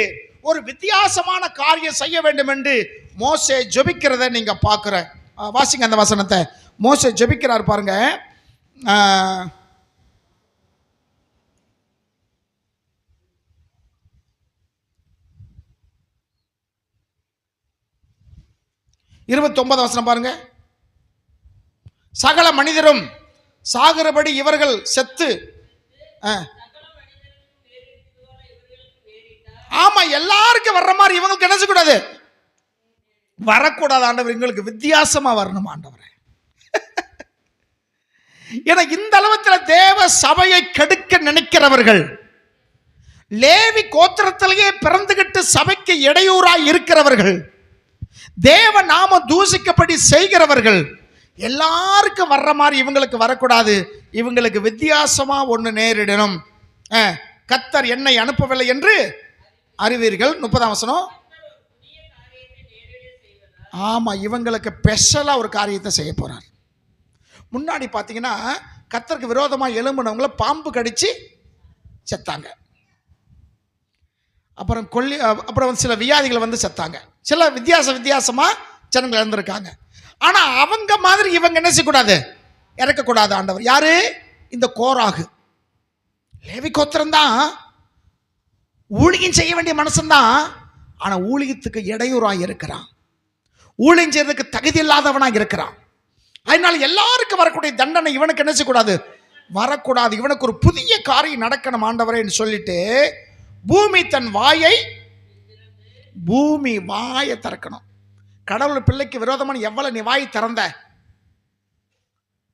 ஒரு வித்தியாசமான காரியம் செய்ய வேண்டும் என்று மோசே ஜெபிக்கிறத நீங்க பார்க்கிற. வாசிங்க அந்த வசனத்தை. மோசே ஜெபிக்கிறார் பாருங்க. வசனம் பாருங்க. சகல மனிதரும் சாகிறபடி இவர்கள் செத்து. ஆமா, எல்லாருக்கும் வர்ற மாதிரி இவங்களுக்கு என்ன செய்யக்கூடாது? வரக்கூடாது. ஆண்டவர் எங்களுக்கு வித்தியாசமா வரணும் ஆண்டவரே. ஏன்னா இந்த அளவுல தேவ சபையை கெடுக்க நினைக்கிறவர்கள், லேவி கோத்திரத்திலேயே பிறந்துகிட்டு சபைக்கு இடையூறாய் இருக்கிறவர்கள், தேவ நாம தூசிக்கப்படி செய்கிறவர்கள், எல்லாருக்கும் வர்ற மாதிரி இவங்களுக்கு வரக்கூடாது. இவங்களுக்கு வித்தியாசமா ஒண்ணு நேரிடணும். கர்த்தர் என்னை அனுப்பவில்லை என்று அறிவீர்கள். 30 வசனம். ஆமா, இவங்களுக்கு ஸ்பெஷலா ஒரு காரியத்தை செய்ய போறார். முன்னாடி பாத்தீங்கன்னா கர்த்தருக்கு விரோதமா எழும்புனவங்கள பாம்பு கடிச்சு செத்தாங்க. அப்புறம் சில வியாதிகள் வந்து செத்தாங்க. சில வித்தியாசமா ஜனங்கள் இறந்திருக்காங்க. ஆனா அவங்க மாதிரி இவங்க என்ன செய்யக்கூடாது? இறக்கக்கூடாது. ஆண்டவர் யாரு? இந்த கோராகு. லேவி கோத்திரம் தான், ஊழியம் செய்ய வேண்டிய மனுஷன் தான். ஆனா ஊழியத்துக்கு இடையூறாக இருக்கிறான், ஊழியம் செய்யறதுக்கு தகுதி இல்லாதவனாக இருக்கிறான். அதனால எல்லாருக்கும் வரக்கூடிய தண்டனை இவனுக்கு என்ன செய்யக்கூடாது? வரக்கூடாது. இவனுக்கு ஒரு புதிய காரியம் நடக்கணும் ஆண்டவரேன்னு சொல்லிட்டு பூமி தன் வாயை திறக்கணும். கடவுளுடைய பிள்ளைக்கு விரோதமான எவ்வளவு நீ வாய் திறந்த,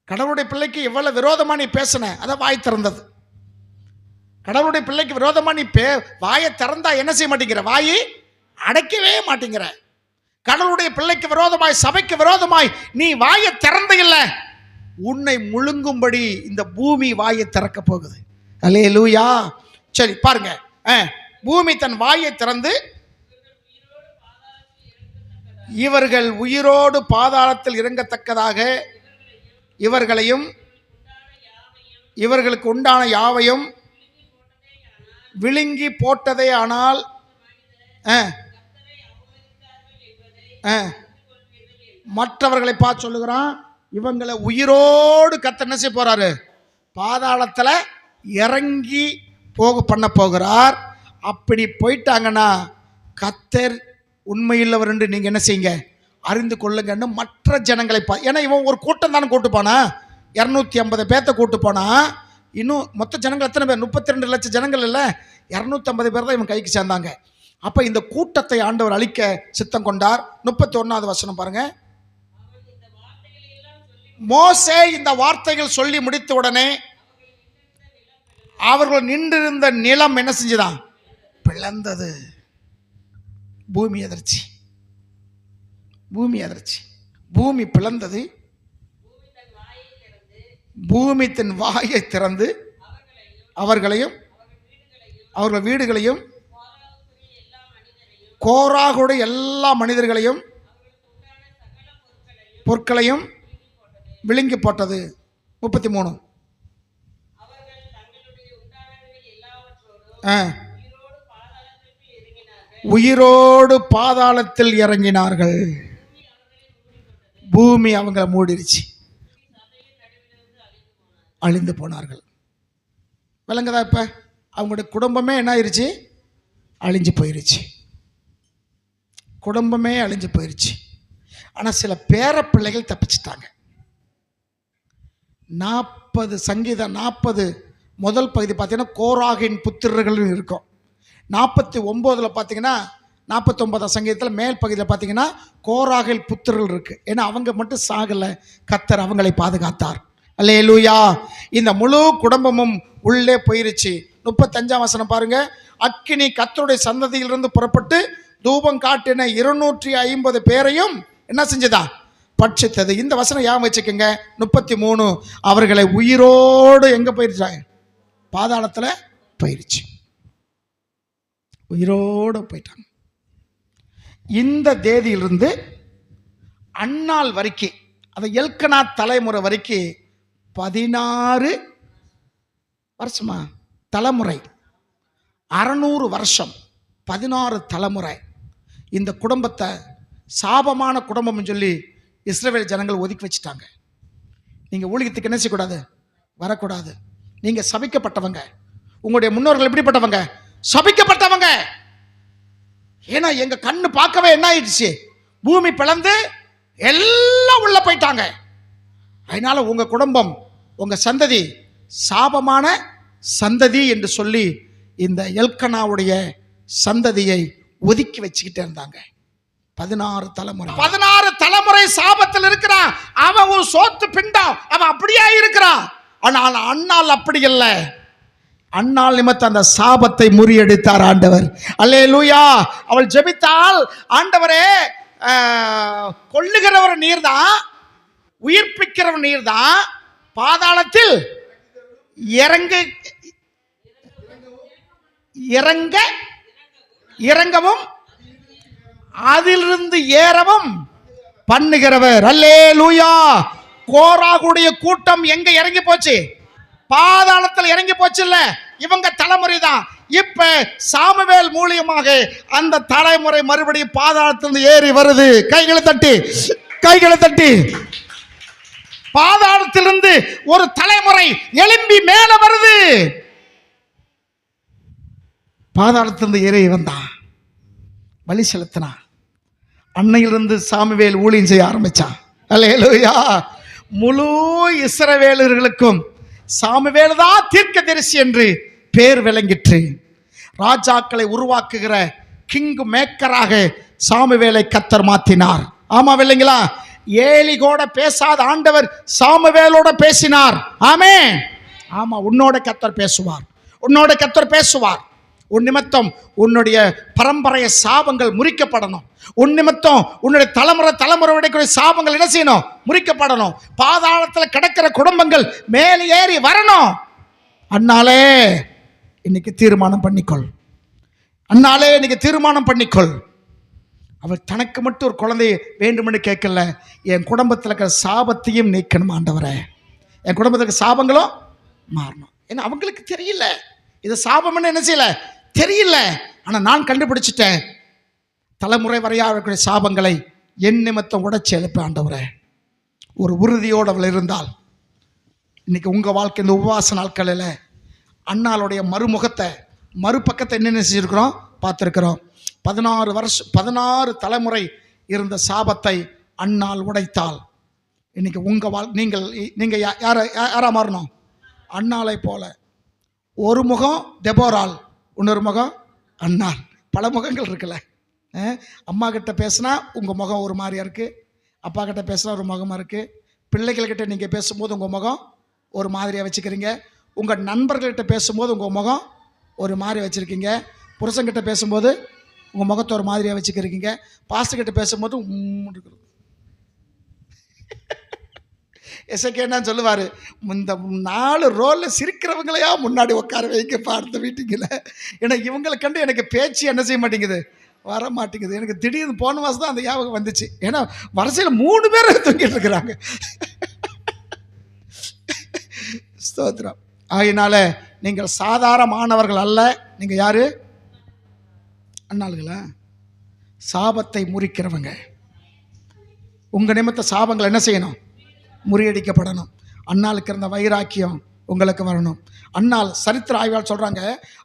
கடவுளுடைய பிள்ளைக்கு எவ்வளவு விரோதமா நீ பேசின, அத வாய் திறந்தது. கடவுளுடைய பிள்ளைக்கு விரோதமா நீ வாயை திறந்தா என்ன செய்ய மாட்டேங்கிற? வாயை அடைக்கவே மாட்டேங்கிற. கடவுளுடைய பிள்ளைக்கு விரோதமாய், சபைக்கு விரோதமாய் நீ வாயை திறந்த இல்ல, உன்னை முழுங்கும்படி இந்த பூமி வாயை திறக்க போகுது. அல்லேலூயா. சரி பாருங்க, பூமி தன் வாயை திறந்து இவர்கள் உயிரோடு பாதாளத்தில் இறங்கத்தக்கதாக இவர்களையும் இவர்களுக்கு உண்டான யாவையும் விழுங்கி போட்டதே. ஆனால் மற்றவர்களை பார்த்து சொல்லுகிறான், இவங்களை உயிரோடு கர்த்தர் என்ன செய்ய போறாரு? பாதாளத்துல இறங்கி பண்ண போகிறார். அப்படி போயிட்டாங்கன்னா கர்த்தர் உண்மையுள்ளவர் என்று நீங்க என்ன செய்யுங்க? அறிந்து கொள்ளுங்கன்னு மற்ற ஜனங்களை ஏன்னா இவன் ஒரு கூட்டம் தானே கூட்டு போனா, 250 பேர்த்த கூட்டு போனா. இன்னும் மொத்த ஜனங்கள் எத்தனை பேர்? 32 லட்சம் ஜனங்கள் இல்ல, 250 பேர் தான் இவன் கைக்கு சேர்ந்தாங்க. அப்ப இந்த கூட்டத்தை ஆண்டவர் அழிக்க சித்தம் கொண்டார். 31 வசனம் பாருங்க. மோசே இந்த வார்த்தைகள் சொல்லி முடித்த உடனே அவர்கள் நின்றிருந்த நிலம் என்ன செஞ்சுதான்? பிளந்தது. பூமி அதிர்ச்சி, பூமி அதிர்ச்சி, பூமி பிளந்தது. பூமி தன் வாயை திறந்து அவர்களையும் அவர்கள் வீடுகளையும் கோராகுடைய எல்லா மனிதர்களையும் பொருட்களையும் விழுங்கி போட்டது. 33 உயிரோடு பாதாளத்தில் இறங்கினார்கள். பூமி அவங்களை மூடிருச்சு. அழிந்து போனார்கள். விளங்குதா? இப்போ அவங்களுடைய குடும்பமே என்ன ஆயிடுச்சு? அழிஞ்சு போயிருச்சு. குடும்பமே அழிஞ்சு போயிருச்சு. ஆனால் சில பேர பிள்ளைகள் தப்பிச்சிட்டாங்க. 40 சங்கீதம் 40 முதல் பகுதி பார்த்தீங்கன்னா கோராகின் புத்திரர்கள் இருக்கும். 49 பார்த்தீங்கன்னா 49 சங்கீதத்தில் மேல் பகுதியில் பார்த்தீங்கன்னா கோராகில் புத்திரர்கள் இருக்குது. ஏன்னா அவங்க மட்டும் சாகலை, கர்த்தர் அவங்களை பாதுகாத்தார். அல்லேலூயா. இந்த முழு குடும்பமும் உள்ளே போயிருச்சு. 35ஆம் வசனம் பாருங்க. அக்கினி கர்த்தருடைய சந்ததியிலிருந்து புறப்பட்டு தூபம் காட்டின 250 பேரையும் என்ன செஞ்சதா? பட்சித்தது. இந்த வசனம் ஞாபகம் வச்சுக்கோங்க. 33 அவர்களை உயிரோடு எங்க போயிருச்சாங்க? பாதாளத்தில் போயிருச்சு. உயிரோடு போயிட்டாங்க. இந்த தேதியிலிருந்து அந்நாள் வரைக்கும், அதை எல்கனா தலைமுறை வரைக்கும் 16 வருஷமா தலைமுறை, 600 வருஷம், 16 தலைமுறை இந்த குடும்பத்தை சாபமான குடும்பம்னு சொல்லி இஸ்ரவேல் ஜனங்கள் ஒதுக்கி வச்சுட்டாங்க. நீங்கள் ஊழியத்துக்கு என்ன செய்யக்கூடாது? வரக்கூடாது. நீங்கள் சபிக்கப்பட்டவங்க. உங்களுடைய முன்னோர்கள் எப்படிப்பட்டவங்க? சபிக்கப்பட்டவங்க. ஏன்னா எங்க கண்ணு பார்க்கவே என்ன ஆயிடுச்சு? பூமி பிளந்து எல்லாம் உள்ள போயிட்டாங்க. அதனால உங்க குடும்பம், உங்க சந்ததி சாபமான சந்ததி என்று சொல்லி இந்த எல்கனாவுடைய சந்ததியை ஒதுக்கி வச்சுக்கிட்டே இருந்தாங்க. 16 தலைமுறை, 16 தலைமுறை சாபத்தில் இருக்கிறான். அவன் ஒரு சோத்து பிண்டம், அவன் அப்படியே இருக்கிறான். ஆனால் அண்ணால் அப்படி இல்லை. அண்ணால் நிமித்த அந்த சாபத்தை முறியடித்தார் ஆண்டவர். அல்லேலூயா. அவள் ஜெபித்தாள், ஆண்டவரே கொல்லுகிறவர் நீர்தான், உயிர்ப்பிக்கிறவர் நீர்தான், பாதாளத்தில் இறங்கவும் அதிலிருந்து ஏறவும் பண்ணுகிறவர். அல்லேலூயா. கோராகுடைய கூட்டம் எங்க இறங்கி போச்சு? பாதாளத்தில் இறங்கி போச்சு. இல்ல, இவங்க தலைமுறை தான். இப்ப சாமுவேல் மூலியமாக அந்த தலைமுறை மறுபடியும் பாதாளத்திலிருந்து ஏறி வருது. கைகளை தட்டி பாதாளத்திலிருந்து ஒரு தலைமுறை எழும்பி மேல வருது. பாதாளத்திலிருந்து ஏறி வந்தான், பலி செலுத்தினான். அன்னையிலிருந்து சாமுவேல் ஊழியம் செய்ய ஆரம்பிச்சான். அல்லேலூயா. முழு இஸ்ரவேலர்களுக்கும் சாமுவேல் தான் தீர்க்கதரிசி என்று பேர் விளங்கிற்று. ராஜாக்களை உருவாக்குகிற கிங் மேக்கராக சாமுவேலை கர்த்தர் மாற்றினார். ஆமா இல்லைங்களா? ஏலி கூட பேசாத ஆண்டவர் சாமுவேலோட பேசினார். ஆமென். ஆமா, உன்னோட கர்த்தர் பேசுவார். உன் நிமித்தம் உன்னுடைய பரம்பரைய சாபங்கள் முறிக்கப்படணும். உன் நிமித்தம் உன்னுடைய தலைமுறை விடக்கூடிய சாபங்கள் என்ன செய்யணும்? முறிக்கப்படணும். பாதாளத்தில் கிடக்கிற குடும்பங்கள் மேலே ஏறி வரணும். அண்ணாலே இன்னைக்கு தீர்மானம் பண்ணிக்கொள். அவள் தனக்கு மட்டும் ஒரு குழந்தை வேண்டுமென்று கேட்கல, என் குடும்பத்தில் இருக்கிற சாபத்தையும் நீக்கணும் ஆண்டவரே. என் குடும்பத்துக்கு சாபங்களும் மாறணும். ஏன்னா அவங்களுக்கு தெரியல இது சாபம்னு, என்ன செய்யல தெரியல. ஆனால் நான் கண்டுபிடிச்சிட்டேன். தலைமுறை வரையாக இருக்கக்கூடிய சாபங்களை என் நிமித்தம் உடைச்சி எழுப்ப ஆண்டவரே. ஒரு உறுதியோடு அவள் இருந்தால் இன்னைக்கு உங்கள் வாழ்க்கை இந்த உபவாச நாட்களில் அண்ணாளுடைய மறுபக்கத்தை என்னென்ன செஞ்சுருக்கிறோம்? பார்த்துருக்கிறோம். 16 தலைமுறை இருந்த சாபத்தை அண்ணாள் உடைத்தால் இன்னைக்கு உங்கள் நீங்கள் யாரா மாறணும்? அண்ணாளை போல. ஒரு முகம் தெபோரால், இன்னொரு முகம் அண்ணாள். பல முகங்கள் இருக்குல்ல. அம்மா கிட்ட பேசினா உங்கள் முகம் ஒரு மாதிரியா இருக்குது, அப்பா கிட்ட பேசினா ஒரு முகமாக இருக்குது, பிள்ளைகள்கிட்ட நீங்கள் பேசும்போது உங்கள் முகம் ஒரு மாதிரியாக வச்சுக்கிறீங்க, உங்கள் நண்பர்கள்கிட்ட பேசும்போது உங்கள் முகம் ஒரு மாதிரி வச்சுருக்கீங்க, புருஷங்கிட்ட பேசும்போது உங்கள் முகத்தை ஒரு மாதிரியாக வச்சுக்கிறீங்க, பாஸ்டர்கிட்ட பேசும்போது இருக்குது. எசக்கேன்னா சொல்லுவார், இந்த 4 ரோலில் சிரிக்கிறவங்களையா முன்னாடி உட்கார வைக்க பார்த்த மீட்டிங்கில். ஏன்னா இவங்களை கண்டு எனக்கு பேச்சு என்ன செய்ய மாட்டேங்குது, வர மாட்டேங்குது. எனக்கு திடீர்னு போன மாதம் தான் அந்த ஞாபகம் வந்துச்சு. ஏன்னா வரிசையில் 3 பேர் தூங்கிட்டு இருக்கிறாங்க. ஸ்தோத்திரம். ஆகினால நீங்கள் சாதாரணமானவர்கள் அல்ல. நீங்கள் யாரு? அண்ணாளுங்களா? சாபத்தை முறிக்கிறவங்க. உங்கள் நிமித்த சாபங்கள் என்ன செய்யணும்? முறியடிக்கப்படணும். அண்ணாளுக்கு இருந்த வைராக்கியம் உங்களுக்கு வரணும். அன்னாள் சரித்திர ஆய்வாளர் சொல்றாங்க,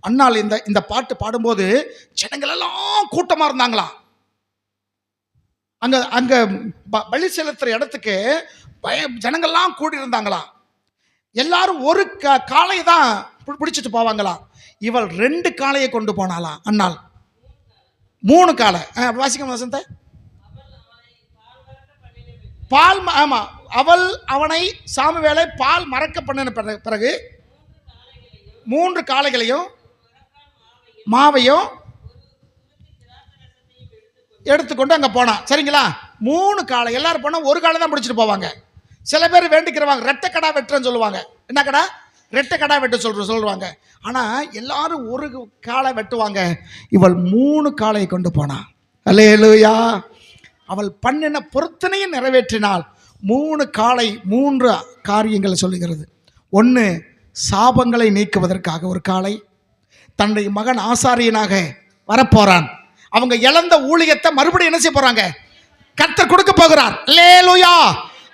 அன்னாள் இந்த பாட்டு பாடும்போது ஜனங்கள் எல்லாம் கூட்டமா இருந்தாங்களா. அங்க அங்க பலி செலுத்துற இடத்துக்கு ஜனங்கள்லாம் கூடி இருந்தாங்களா. எல்லாரும் ஒரு காளையை தான் பிடிச்சிட்டு போவாங்களா. இவள் 2 காளையை கொண்டு போனாலாம். அன்னாள் 3 காளை. வாசிக்க வசந்த பால், ஆமா, அவள் அவனை சாமுவேலை பால் மறக்க பண்ணின பிறகு 3 காளைகளையும் மாவையும் எடுத்துக்கொண்டு அங்கே போனான். சரிங்களா? 3 காளை. எல்லாரும் போனால் ஒரு காளை தான் பிடிச்சிட்டு போவாங்க. சில பேர் வேண்டிக்கிறவாங்க, ரெட்டை கடா வெட்டுறன்னு சொல்லுவாங்க. என்ன கடா? ரெட்டை கடா வெட்ட சொல்லுவாங்க. ஆனால் எல்லாரும் ஒரு காளை வெட்டுவாங்க. இவள் 3 காளையை கொண்டு போனான். அல்லேலூயா. அவள் பண்ணின பொருத்தனையும் நிறைவேற்றினாள். 3 காளை 3 காரியங்களை சொல்லுகிறது. 1, சாபங்களை நீக்குவதற்காக ஒரு காளை. தன்னுடைய மகன் ஆசாரியனாக வரப்போறான். அவங்க இழந்த ஊழியத்தை மறுபடியும் என்ன செய்ய போறாங்க? கர்த்தர் கொடுக்க போகிறார். அல்லேலூயா.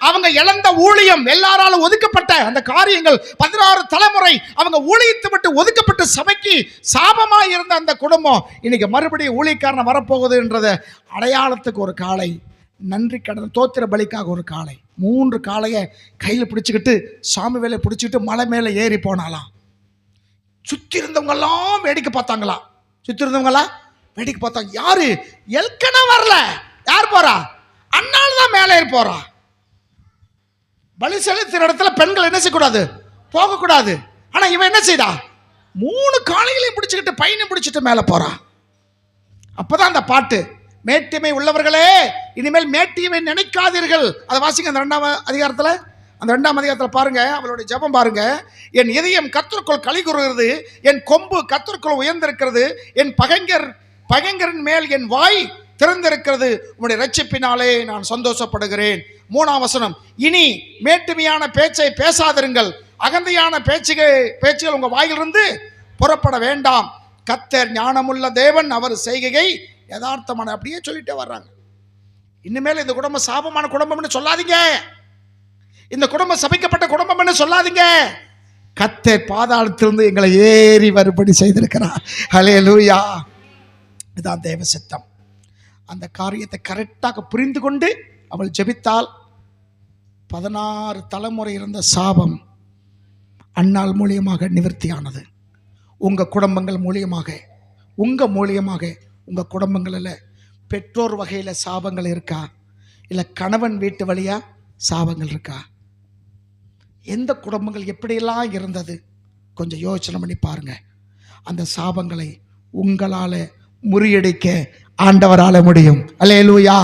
அவங்க இழந்த ஊழியம், எல்லாராலும் ஒதுக்கப்பட்ட அந்த காரியங்கள், 16 தலைமுறை அவங்க ஊழியத்தை விட்டு ஒதுக்கப்பட்ட சபைக்கு சாபமாக இருந்த அந்த குடும்பம் இன்னைக்கு மறுபடியும் ஊழியக்காரனை வரப்போகுதுன்றத அடையாளத்துக்கு ஒரு காளை, நன்றி கடன் தோத்திர பலிக்காக ஒரு காளை. 3 காளையை கையில் பிடிச்சிக்கிட்டு சாமுவேலை பிடிச்சிக்கிட்டு மலை மேலே ஏறி போனாலாம். சுற்றி இருந்தவங்கெல்லாம் வேடிக்கை பார்த்தாங்களா. சுற்றி இருந்தவங்களாம் வேடிக்கை பார்த்தாங்க. யாரு? எல்கனா வரல. யார் போறா? அன்னாள் தான் மேலே ஏறி போறா. பலி செலுத்துற இடத்துல பெண்கள் என்ன செய்யக்கூடாது? போகக்கூடாது. ஆனா இவன் என்ன செய்தா? 3 காளைகளையும் பிடிச்சிக்கிட்டு பையனை பிடிச்சிட்டு மேலே போறா. அப்பதான் அந்த பாட்டு, மேட்டிமை உள்ளவர்களே இனிமேல் மேட்டிமை நினைக்காதீர்கள். அதை வாசிங்க அந்த 2ஆம் அதிகாரத்தில். அந்த 2ஆம் அதிகாரத்தில் பாருங்க, அவளுடைய ஜெபம் பாருங்க. என் இதயம் கர்த்தருக்குள் களி கூறுகிறது, என் கொம்பு கர்த்தருக்குள் உயர்ந்திருக்கிறது, என் பகைஞரின் மேல் என் வாய் திறந்திருக்கிறது, உம்முடைய இரட்சிப்பினாலே நான் சந்தோஷப்படுகிறேன். 3ஆம் வசனம், இனி மேட்டுமையான பேச்சை பேசாதிருங்கள், அகந்தையான பேச்சுகள் உங்க வாயிலிருந்து புறப்பட வேண்டாம். கர்த்தர் ஞானமுள்ள தேவன், அவர் செய்கையை யதார்த்தமான. அப்படியே சொல்லிட்டே வர்றாங்க. இனிமேல் இந்த குடும்பம் சாபமான குடும்பம்னு சொல்லாதீங்க, இந்த குடும்பம் சபிக்கப்பட்ட குடும்பம்னு சொல்லாதீங்க. கர்த்தர் பாதாளத்திலிருந்து எங்களை ஏறி வரும்படி செய்திருக்கிறார். ஹல்லேலூயா. இதுதான் தேவ சித்தம். அந்த காரியத்தை கரெக்டாக புரிந்து கொண்டு அவள் ஜெபித்தால் 16 தலைமுறை இருந்த சாபம் அன்னாள் மூலியமாக நிவர்த்தியானது. உங்கள் குடும்பங்கள் மூலியமாக, உங்கள் மூலியமாக உங்கள் குடும்பங்களில் பெற்றோர் வகையில் சாபங்கள் இருக்கா? இல்லை கணவன் வீட்டு வழியா சாபங்கள் இருக்கா? எந்த குடும்பங்கள் எப்படியெல்லாம் இருந்தது கொஞ்சம் யோசனை பண்ணி பாருங்க. அந்த சாபங்களை உங்களால் முறியடிக்க ஆண்டவரால முடியும். அல்லேலூயா.